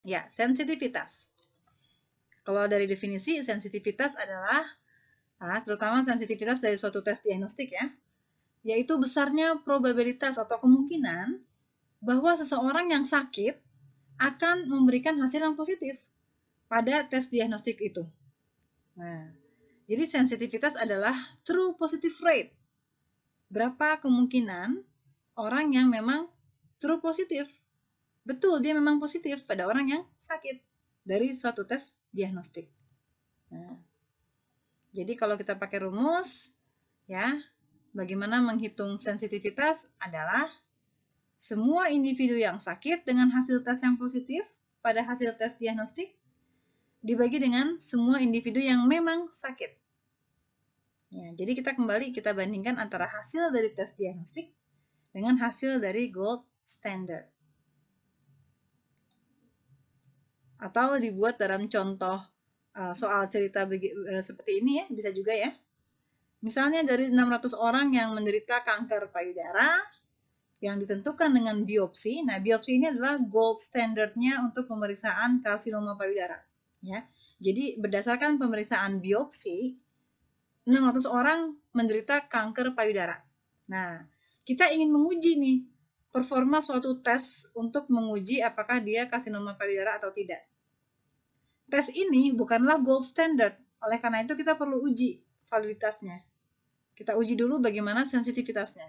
Ya, sensitivitas. Kalau dari definisi, sensitivitas adalah, terutama sensitivitas dari suatu tes diagnostik ya, yaitu besarnya probabilitas atau kemungkinan bahwa seseorang yang sakit akan memberikan hasil yang positif pada tes diagnostik itu. Nah, jadi sensitivitas adalah true positive rate. Berapa kemungkinan orang yang memang true positif, betul dia memang positif pada orang yang sakit dari suatu tes diagnostik. Nah, jadi kalau kita pakai rumus, ya, bagaimana menghitung sensitivitas adalah semua individu yang sakit dengan hasil tes yang positif pada hasil tes diagnostik dibagi dengan semua individu yang memang sakit. Ya, jadi kita bandingkan antara hasil dari tes diagnostik dengan hasil dari gold standard. Atau dibuat dalam contoh soal cerita seperti ini ya, bisa juga ya. Misalnya dari 600 orang yang menderita kanker payudara yang ditentukan dengan biopsi. Nah, biopsi ini adalah gold standardnya untuk pemeriksaan karsinoma payudara. Ya, jadi berdasarkan pemeriksaan biopsi, 600 orang menderita kanker payudara. Nah, kita ingin menguji nih performa suatu tes untuk menguji apakah dia karsinoma payudara atau tidak. Tes ini bukanlah gold standard, oleh karena itu kita perlu uji validitasnya. Kita uji dulu bagaimana sensitivitasnya.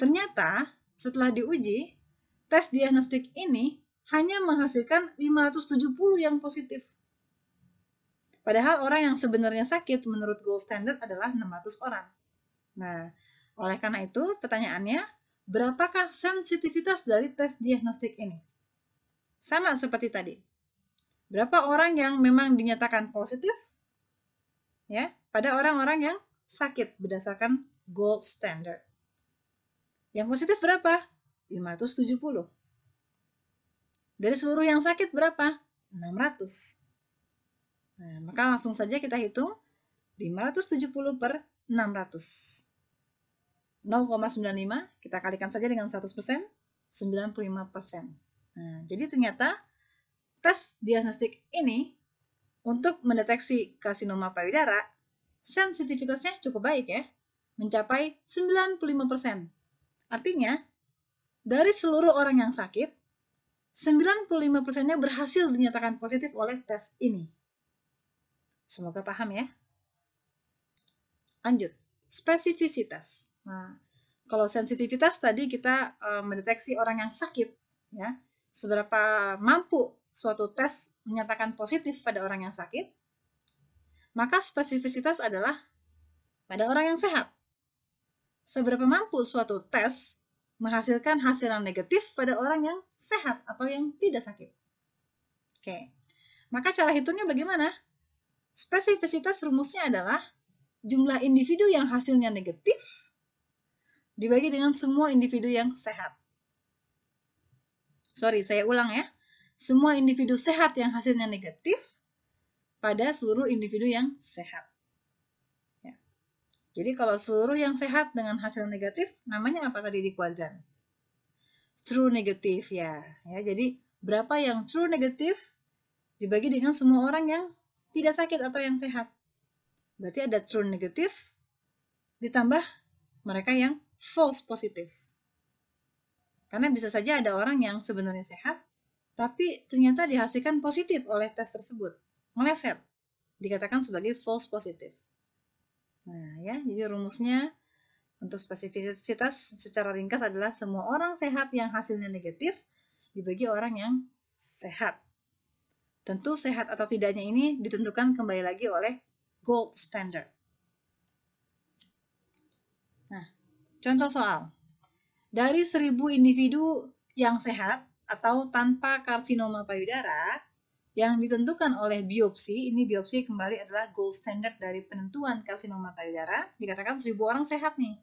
Ternyata setelah diuji, tes diagnostik ini hanya menghasilkan 570 yang positif. Padahal orang yang sebenarnya sakit menurut gold standard adalah 600 orang. Nah, oleh karena itu pertanyaannya, berapakah sensitivitas dari tes diagnostik ini? Sama seperti tadi. Berapa orang yang memang dinyatakan positif? Ya, pada orang-orang yang sakit berdasarkan gold standard. Yang positif berapa? 570. Dari seluruh yang sakit berapa? 600. Nah, maka langsung saja kita hitung 570 per 600. 0,95 kita kalikan saja dengan 100%, 95%. Nah, jadi ternyata tes diagnostik ini untuk mendeteksi karsinoma payudara, sensitivitasnya cukup baik ya, mencapai 95%. Artinya, dari seluruh orang yang sakit, 95%-nya berhasil dinyatakan positif oleh tes ini. Semoga paham ya. Lanjut, spesifisitas. Nah, kalau sensitivitas tadi kita mendeteksi orang yang sakit, ya, seberapa mampu suatu tes menyatakan positif pada orang yang sakit, maka spesifisitas adalah pada orang yang sehat. Seberapa mampu suatu tes menghasilkan hasil yang negatif pada orang yang sehat atau yang tidak sakit. Oke, maka cara hitungnya bagaimana? Spesifisitas rumusnya adalah jumlah individu yang hasilnya negatif dibagi dengan semua individu yang sehat. Sorry, saya ulang ya. Semua individu sehat yang hasilnya negatif pada seluruh individu yang sehat. Ya. Jadi kalau seluruh yang sehat dengan hasil negatif, namanya apa tadi di kuadran? True negatif ya. Jadi berapa yang true negatif dibagi dengan semua orang yang tidak sakit atau yang sehat. Berarti ada true negatif ditambah mereka yang false positif. Karena bisa saja ada orang yang sebenarnya sehat, tapi ternyata dihasilkan positif oleh tes tersebut. Meleset. Dikatakan sebagai false positif. Nah ya, jadi rumusnya untuk spesifisitas secara ringkas adalah semua orang sehat yang hasilnya negatif dibagi orang yang sehat. Tentu sehat atau tidaknya ini ditentukan kembali lagi oleh gold standard. Nah, contoh soal. Dari 1000 individu yang sehat atau tanpa karsinoma payudara yang ditentukan oleh biopsi, ini biopsi kembali adalah gold standard dari penentuan karsinoma payudara, dikatakan 1000 orang sehat nih.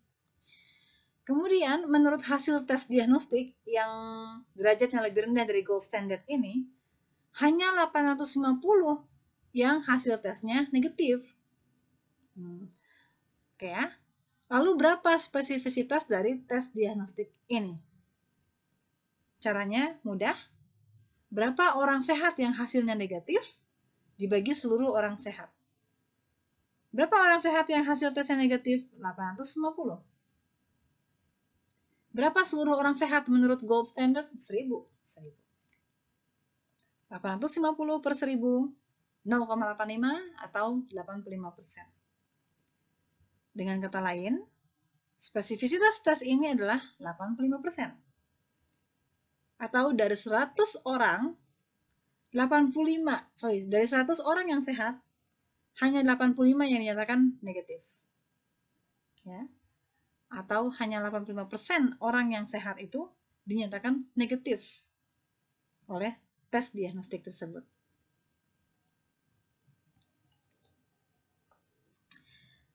Kemudian menurut hasil tes diagnostik yang derajatnya lebih rendah dari gold standard ini, hanya 850 yang hasil tesnya negatif. Oke ya. Lalu berapa spesifisitas dari tes diagnostik ini? Caranya mudah. berapa orang sehat yang hasilnya negatif dibagi seluruh orang sehat. Berapa orang sehat yang hasil tesnya negatif? 850. Berapa seluruh orang sehat menurut gold standard? 1000. 850 per 1000, 0,85 atau 85%. Dengan kata lain, spesifisitas tes ini adalah 85%. Atau dari 100 orang, dari 100 orang yang sehat, hanya 85 yang dinyatakan negatif. Ya. Atau hanya 85% orang yang sehat itu dinyatakan negatif oleh tes diagnostik tersebut.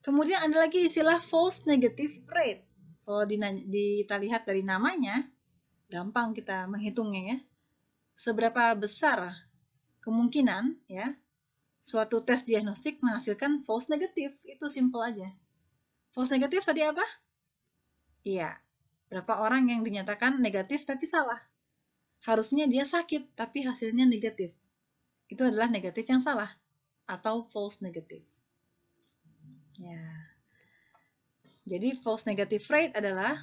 Kemudian ada lagi istilah false negative rate. Kalau kita lihat dari namanya, gampang kita menghitungnya ya. Seberapa besar kemungkinan ya suatu tes diagnostik menghasilkan false negatif, itu simple aja. False negatif tadi apa? Iya, berapa orang yang dinyatakan negatif tapi salah. Harusnya dia sakit tapi hasilnya negatif. Itu adalah negatif yang salah atau false negative. Ya. Jadi false negative rate adalah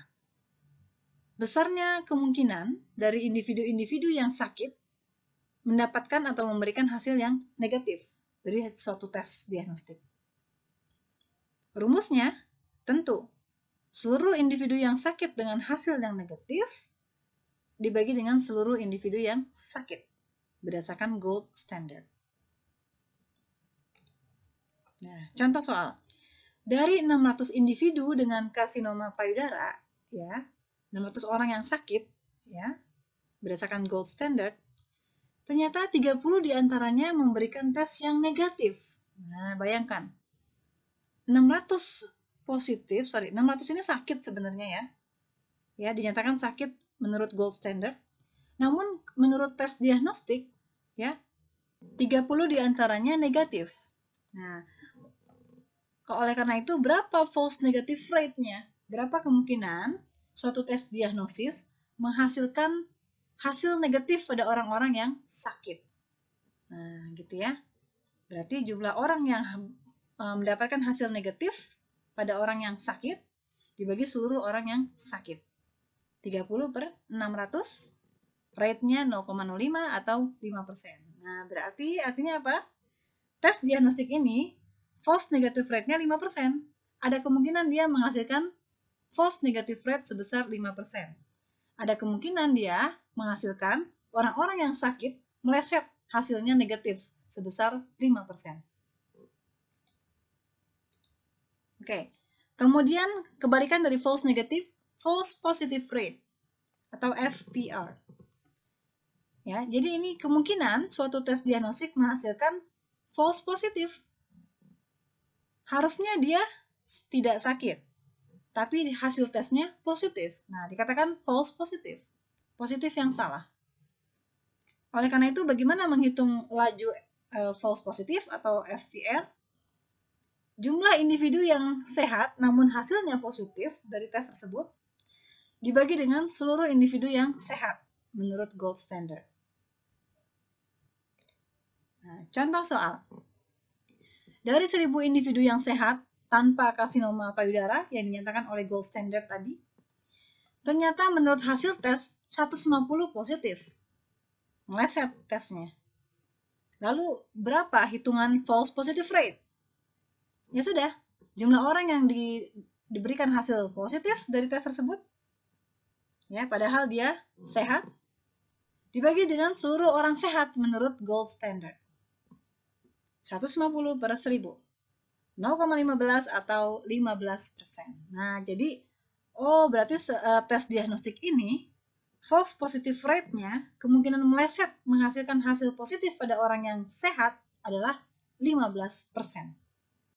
besarnya kemungkinan dari individu-individu yang sakit mendapatkan atau memberikan hasil yang negatif dari suatu tes diagnostik. Rumusnya tentu seluruh individu yang sakit dengan hasil yang negatif dibagi dengan seluruh individu yang sakit berdasarkan gold standard. Nah, contoh soal. Dari 600 individu dengan karsinoma payudara, ya, 600 orang yang sakit, ya, berdasarkan gold standard, ternyata 30 diantaranya memberikan tes yang negatif. Nah, bayangkan. 600 ini sakit sebenarnya ya. Ya, dinyatakan sakit menurut gold standard. Namun menurut tes diagnostik, ya, 30 diantaranya negatif. Nah, oleh karena itu, berapa false negative rate-nya? Berapa kemungkinan suatu tes diagnosis menghasilkan hasil negatif pada orang-orang yang sakit? Nah, gitu ya. Berarti jumlah orang yang mendapatkan hasil negatif pada orang yang sakit dibagi seluruh orang yang sakit. 30 per 600, rate-nya 0,05 atau 5%. Nah, berarti artinya apa? Tes diagnostik ini false negative rate-nya 5%. Ada kemungkinan dia menghasilkan false negative rate sebesar 5%. Ada kemungkinan dia menghasilkan orang-orang yang sakit meleset hasilnya negatif sebesar 5%. Oke. Kemudian kebalikan dari false negative, false positive rate atau FPR. Ya, jadi ini kemungkinan suatu tes diagnostik menghasilkan false positive. Harusnya dia tidak sakit, tapi hasil tesnya positif. Nah, dikatakan false positive, positif yang salah. Oleh karena itu, bagaimana menghitung laju false positive atau FPR? Jumlah individu yang sehat namun hasilnya positif dari tes tersebut dibagi dengan seluruh individu yang sehat menurut gold standard. Nah, contoh soal. Dari 1000 individu yang sehat tanpa karsinoma payudara yang dinyatakan oleh gold standard tadi, ternyata menurut hasil tes 150 positif. Meleset tesnya. Lalu berapa hitungan false positive rate? Ya sudah, jumlah orang yang diberikan hasil positif dari tes tersebut, ya, padahal dia sehat, dibagi dengan seluruh orang sehat menurut gold standard. 150 per 1000, 0,15 atau 15%. Nah, jadi, berarti tes diagnostik ini, false positive rate-nya, kemungkinan meleset menghasilkan hasil positif pada orang yang sehat adalah 15%.